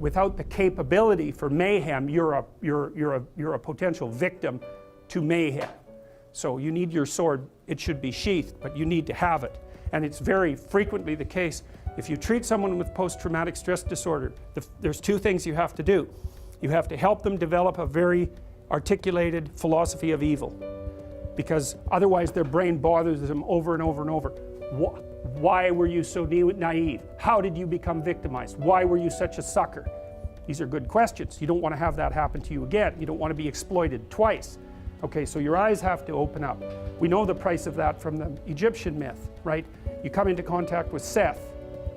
without the capability for mayhem, you're a potential victim to mayhem. So you need your sword. It should be sheathed, but you need to have it. And it's very frequently the case. If you treat someone with post-traumatic stress disorder, there's two things you have to do. You have to help them develop a very articulated philosophy of evil, because otherwise their brain bothers them over and over and over. Why were you so naive? How did you become victimized? Why were you such a sucker? These are good questions. You don't want to have that happen to you again. You don't want to be exploited twice. Okay, so your eyes have to open up. We know the price of that from the Egyptian myth, right? You come into contact with Seth,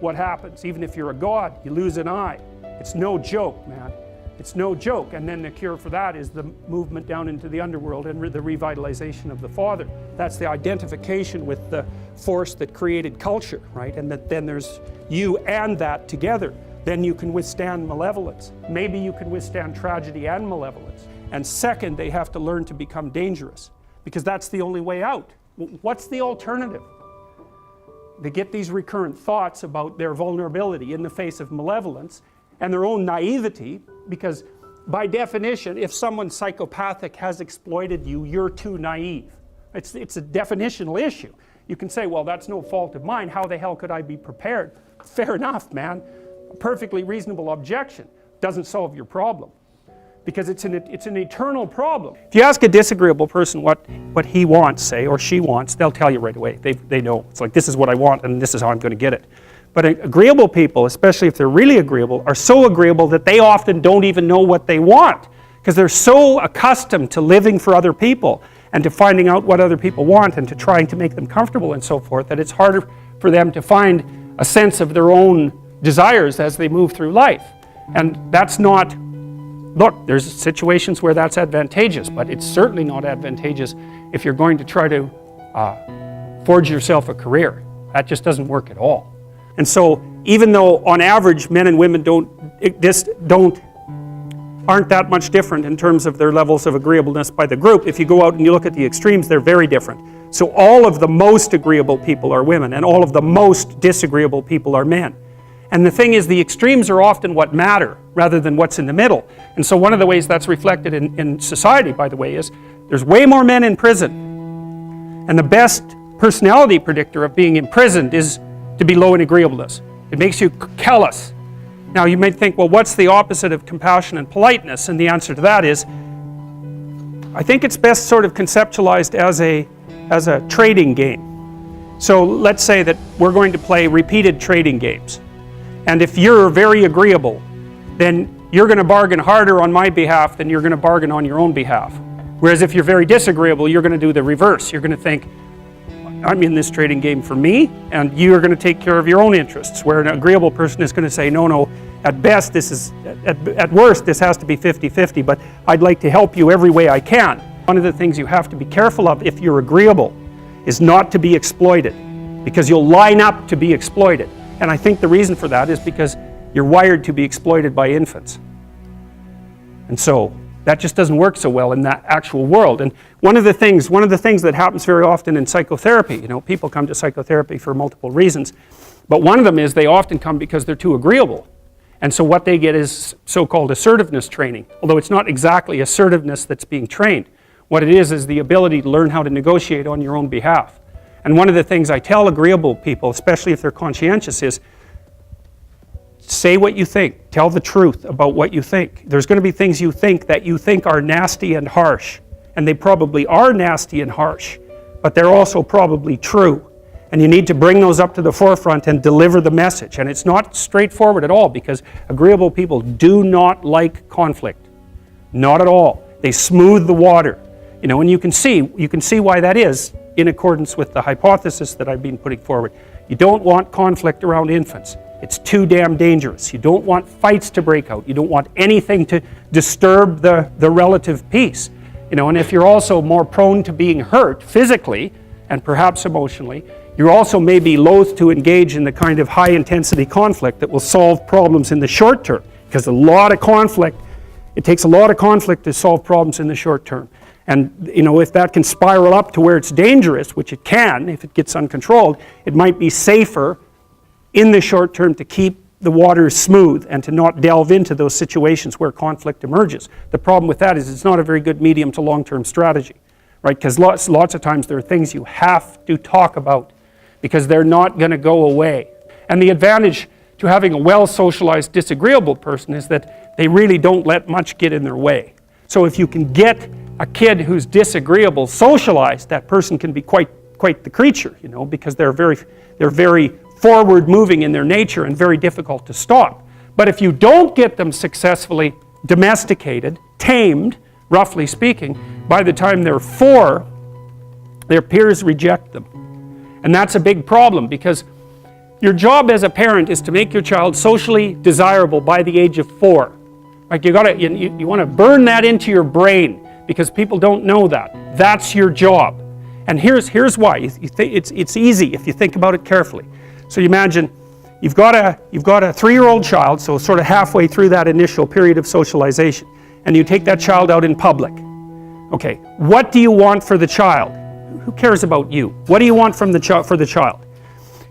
what happens? Even if you're a god, you lose an eye. It's no joke, man. It's no joke. And then the cure for that is the movement down into the underworld and the revitalization of the Father. That's the identification with the force that created culture, right? And that then there's you and that together. Then you can withstand malevolence. Maybe you can withstand tragedy and malevolence. And second, they have to learn to become dangerous, because that's the only way out. What's the alternative? They get these recurrent thoughts about their vulnerability in the face of malevolence and their own naivety, because by definition, if someone psychopathic has exploited you, you're too naive. It's a definitional issue. You can say, well, that's no fault of mine. How the hell could I be prepared? Fair enough, man. A perfectly reasonable objection doesn't solve your problem, because it's an eternal problem. If you ask a disagreeable person what he wants, say, or she wants, they'll tell you right away. They know. It's like, this is what I want, and this is how I'm going to get it. But agreeable people, especially if they're really agreeable, are so agreeable that they often don't even know what they want, because they're so accustomed to living for other people and to finding out what other people want and to trying to make them comfortable and so forth, that it's harder for them to find a sense of their own desires as they move through life. And that's not, look, there's situations where that's advantageous, but it's certainly not advantageous if you're going to try to forge yourself a career. That just doesn't work at all. And so, even though on average men and women aren't that much different in terms of their levels of agreeableness by the group, if you go out and you look at the extremes, they're very different. So all of the most agreeable people are women, and all of the most disagreeable people are men. And the thing is, the extremes are often what matter rather than what's in the middle. And so one of the ways that's reflected in society, by the way, is there's way more men in prison. And the best personality predictor of being imprisoned is to be low in agreeableness. It makes you callous. Now you might think, well, what's the opposite of compassion and politeness? And the answer to that is, I think it's best sort of conceptualized as a trading game. So let's say that we're going to play repeated trading games. And if you're very agreeable, then you're going to bargain harder on my behalf than you're going to bargain on your own behalf. Whereas if you're very disagreeable, you're going to do the reverse. You're going to think, I'm in this trading game for me, and you're going to take care of your own interests. Where an agreeable person is going to say, no, at best this is, at worst this has to be 50-50, but I'd like to help you every way I can. One of the things you have to be careful of if you're agreeable is not to be exploited, because you'll line up to be exploited. And I think the reason for that is because you're wired to be exploited by infants. And so that just doesn't work so well in that actual world. And one of the things that happens very often in psychotherapy, people come to psychotherapy for multiple reasons, but one of them is they often come because they're too agreeable. And so what they get is so-called assertiveness training, although it's not exactly assertiveness that's being trained. What it is the ability to learn how to negotiate on your own behalf. And one of the things I tell agreeable people, especially if they're conscientious, is say what you think. Tell the truth about what you think. There's going to be things you think that you think are nasty and harsh. And they probably are nasty and harsh, but they're also probably true. And you need to bring those up to the forefront and deliver the message. And it's not straightforward at all, because agreeable people do not like conflict. Not at all. They smooth the water. And you can see why that is in accordance with the hypothesis that I've been putting forward. You don't want conflict around infants. It's too damn dangerous. You don't want fights to break out. You don't want anything to disturb the relative peace. And if you're also more prone to being hurt physically and perhaps emotionally, you also may be loath to engage in the kind of high-intensity conflict that will solve problems in the short term, because it takes a lot of conflict to solve problems in the short term. And if that can spiral up to where it's dangerous, which it can if it gets uncontrolled, it might be safer in the short term to keep the waters smooth and to not delve into those situations where conflict emerges. The problem with that is it's not a very good medium to long-term strategy, right? Because lots of times there are things you have to talk about because they're not going to go away. And the advantage to having a well-socialized disagreeable person is that they really don't let much get in their way. So if you can get a kid who's disagreeable socialized, that person can be quite the creature, you know, because they're very forward-moving in their nature and very difficult to stop. But if you don't get them successfully domesticated, tamed, roughly speaking, by the time they're 4, their peers reject them. And that's a big problem because your job as a parent is to make your child socially desirable by the age of 4. Like you want to burn that into your brain because people don't know that. That's your job. And here's why. It's easy if you think about it carefully. So you imagine you've got a 3-year-old child, so sort of halfway through that initial period of socialization, and you take that child out in public. Okay, what do you want for the child? Who cares about you? What do you want for the child?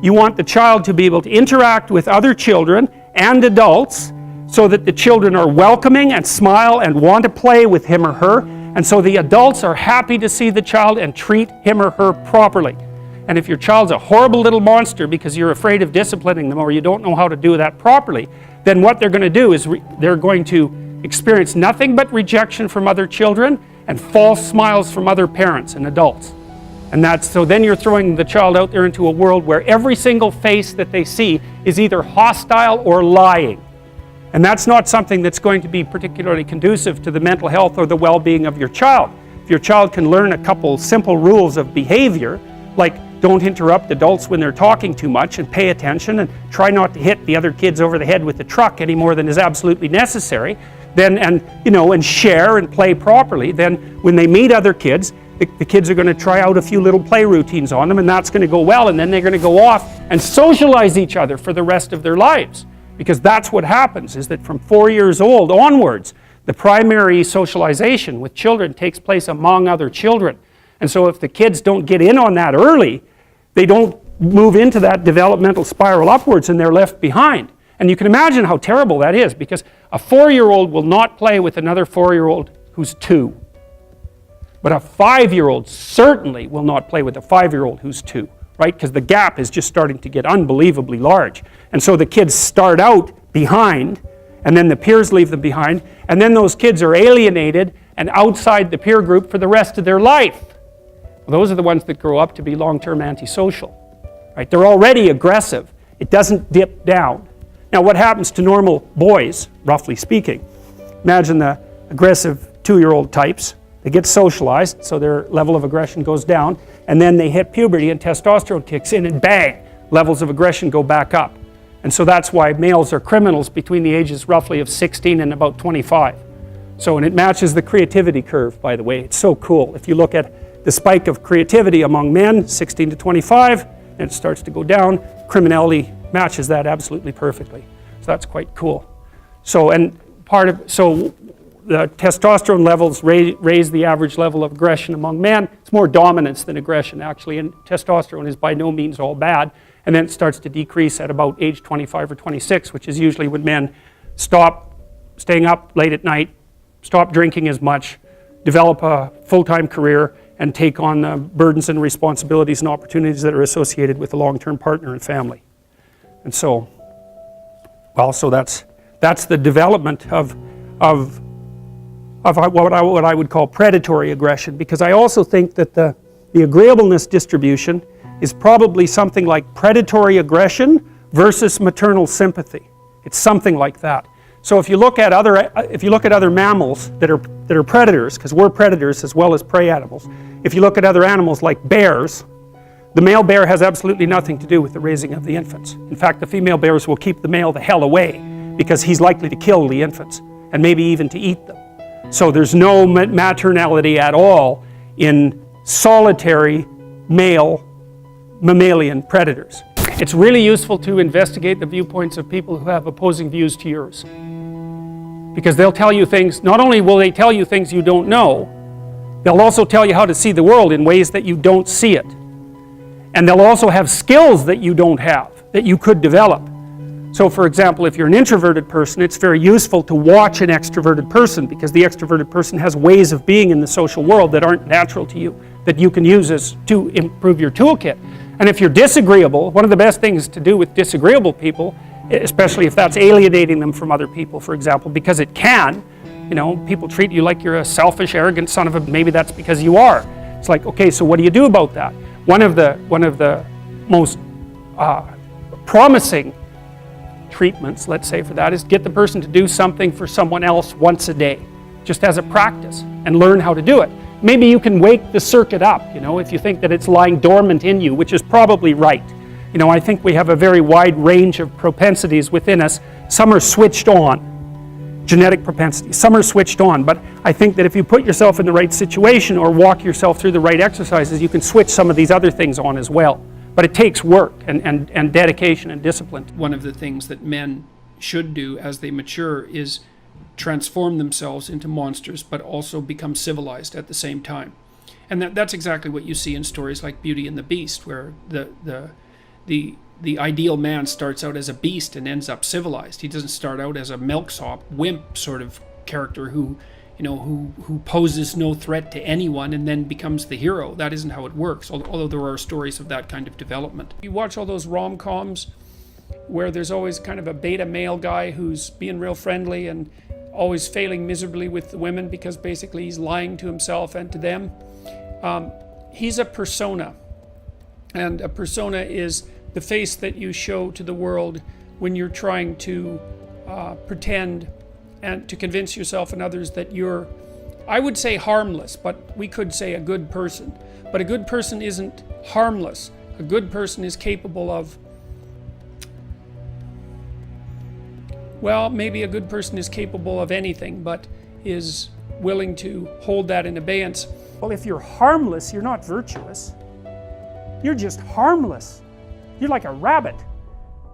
You want the child to be able to interact with other children and adults so that the children are welcoming and smile and want to play with him or her, and so the adults are happy to see the child and treat him or her properly. And if your child's a horrible little monster because you're afraid of disciplining them or you don't know how to do that properly, then what they're going to do is they're going to experience nothing but rejection from other children and false smiles from other parents and adults. And so then you're throwing the child out there into a world where every single face that they see is either hostile or lying. And that's not something that's going to be particularly conducive to the mental health or the well-being of your child. If your child can learn a couple simple rules of behavior, like don't interrupt adults when they're talking too much and pay attention and try not to hit the other kids over the head with the truck any more than is absolutely necessary, and share and play properly, then when they meet other kids, the kids are going to try out a few little play routines on them, and that's going to go well, and then they're going to go off and socialize each other for the rest of their lives. Because that's what happens, is that from 4 years old onwards, the primary socialization with children takes place among other children. And so if the kids don't get in on that early, they don't move into that developmental spiral upwards and they're left behind. And you can imagine how terrible that is, because a 4-year-old will not play with another 4-year-old who's 2. But a 5-year-old certainly will not play with a 5-year-old who's 2, right? Because the gap is just starting to get unbelievably large. And so the kids start out behind, and then the peers leave them behind, and then those kids are alienated and outside the peer group for the rest of their life. Well, those are the ones that grow up to be long-term antisocial, right? They're already aggressive. It doesn't dip down. Now, what happens to normal boys, roughly speaking? Imagine the aggressive 2-year-old types. They get socialized, so their level of aggression goes down, and then they hit puberty and testosterone kicks in, and bang, levels of aggression go back up. And so that's why males are criminals between the ages roughly of 16 and about 25. So, and it matches the creativity curve, by the way. It's so cool. If you look at the spike of creativity among men, 16 to 25, and it starts to go down, criminality matches that absolutely perfectly. So that's quite cool. So, the testosterone levels raise the average level of aggression among men. It's more dominance than aggression, actually, and testosterone is by no means all bad. And then it starts to decrease at about age 25 or 26, which is usually when men stop staying up late at night, stop drinking as much, develop a full-time career, and take on the burdens and responsibilities and opportunities that are associated with a long-term partner and family. And so, well, so that's the development of what I would call predatory aggression, because I also think that the agreeableness distribution is probably something like predatory aggression versus maternal sympathy. It's something like that. So if you look at other mammals that are predators, because we're predators as well as prey animals, if you look at other animals like bears, the male bear has absolutely nothing to do with the raising of the infants. In fact, the female bears will keep the male the hell away because he's likely to kill the infants and maybe even to eat them. So there's no maternality at all in solitary male mammalian predators. It's really useful to investigate the viewpoints of people who have opposing views to yours, because they'll tell you things. Not only will they tell you things you don't know, they'll also tell you how to see the world in ways that you don't see it. And they'll also have skills that you don't have, that you could develop. So for example, if you're an introverted person, it's very useful to watch an extroverted person, because the extroverted person has ways of being in the social world that aren't natural to you, that you can use to improve your toolkit. And if you're disagreeable, one of the best things to do with disagreeable people, especially if that's alienating them from other people, for example, because it can, you know, people treat you like you're a selfish, arrogant son of a, maybe that's because you are. It's like, okay, so what do you do about that? One of the most promising treatments, let's say, for that is get the person to do something for someone else once a day, just as a practice, and learn how to do it. Maybe you can wake the circuit up, you know, if you think that it's lying dormant in you, which is probably right. You know, I think we have a very wide range of propensities within us. Some are switched on, genetic propensities. Some are switched on, but I think that if you put yourself in the right situation or walk yourself through the right exercises, you can switch some of these other things on as well. But it takes work and dedication and discipline. One of the things that men should do as they mature is transform themselves into monsters, but also become civilized at the same time. And that's exactly what you see in stories like Beauty and the Beast, where the ideal man starts out as a beast and ends up civilized. He doesn't start out as a milksop, wimp sort of character who poses no threat to anyone and then becomes the hero. That isn't how it works, although there are stories of that kind of development. You watch all those rom-coms where there's always kind of a beta male guy who's being real friendly and always failing miserably with the women because basically he's lying to himself and to them. He's a persona, and a persona is the face that you show to the world when you're trying to pretend and to convince yourself and others that you're, I would say harmless, but we could say a good person. But a good person isn't harmless. A good person is capable of, well, maybe a good person is capable of anything, but is willing to hold that in abeyance. Well, if you're harmless, you're not virtuous. You're just harmless. You're like a rabbit.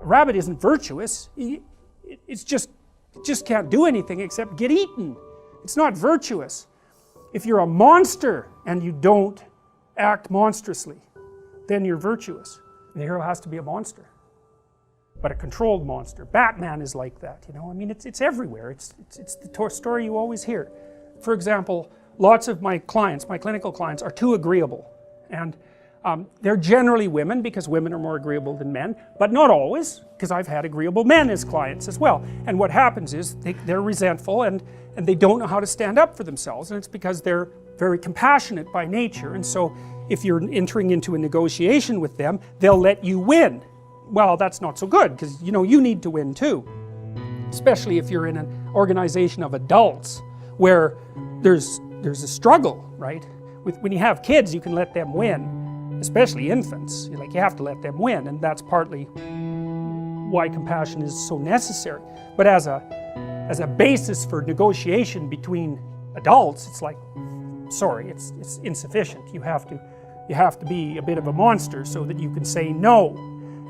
A rabbit isn't virtuous. It just can't do anything except get eaten. It's not virtuous. If you're a monster and you don't act monstrously, then you're virtuous. The hero has to be a monster, but a controlled monster. Batman is like that, you know. I mean, it's everywhere. It's the story you always hear. For example, lots of my clients, my clinical clients, are too agreeable, and they're generally women, because women are more agreeable than men, but not always, because I've had agreeable men as clients as well. And what happens is they're resentful and they don't know how to stand up for themselves, and it's because they're very compassionate by nature. And so if you're entering into a negotiation with them, they'll let you win. Well, that's not so good, because you know you need to win too, especially if you're in an organization of adults where there's a struggle, right? When you have kids, you can let them win. Especially infants, you have to let them win, and that's partly why compassion is so necessary. But as a basis for negotiation between adults, it's like, sorry, it's insufficient. You have to be a bit of a monster so that you can say no.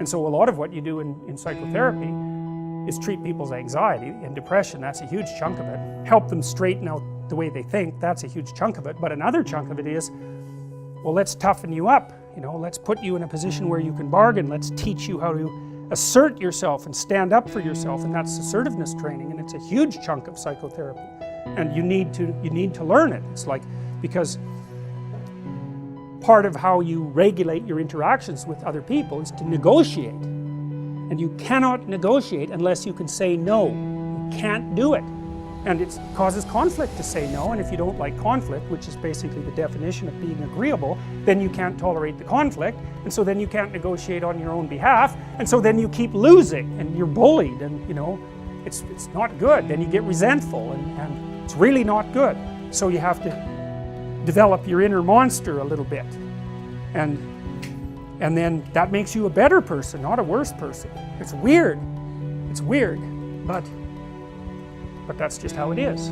And so a lot of what you do in psychotherapy is treat people's anxiety and depression. That's a huge chunk of it. Help them straighten out the way they think. That's a huge chunk of it. But another chunk of it is, well, let's toughen you up, you know, let's put you in a position where you can bargain, let's teach you how to assert yourself and stand up for yourself, and that's assertiveness training, and it's a huge chunk of psychotherapy, and you need to learn it. It's like, because part of how you regulate your interactions with other people is to negotiate, and you cannot negotiate unless you can say no. You can't do it. And it causes conflict to say no, and if you don't like conflict, which is basically the definition of being agreeable, then you can't tolerate the conflict, and so then you can't negotiate on your own behalf, and so then you keep losing, and you're bullied, and you know, it's not good. Then you get resentful, and it's really not good. So you have to develop your inner monster a little bit, and then that makes you a better person, not a worse person. It's weird, but that's just how it is.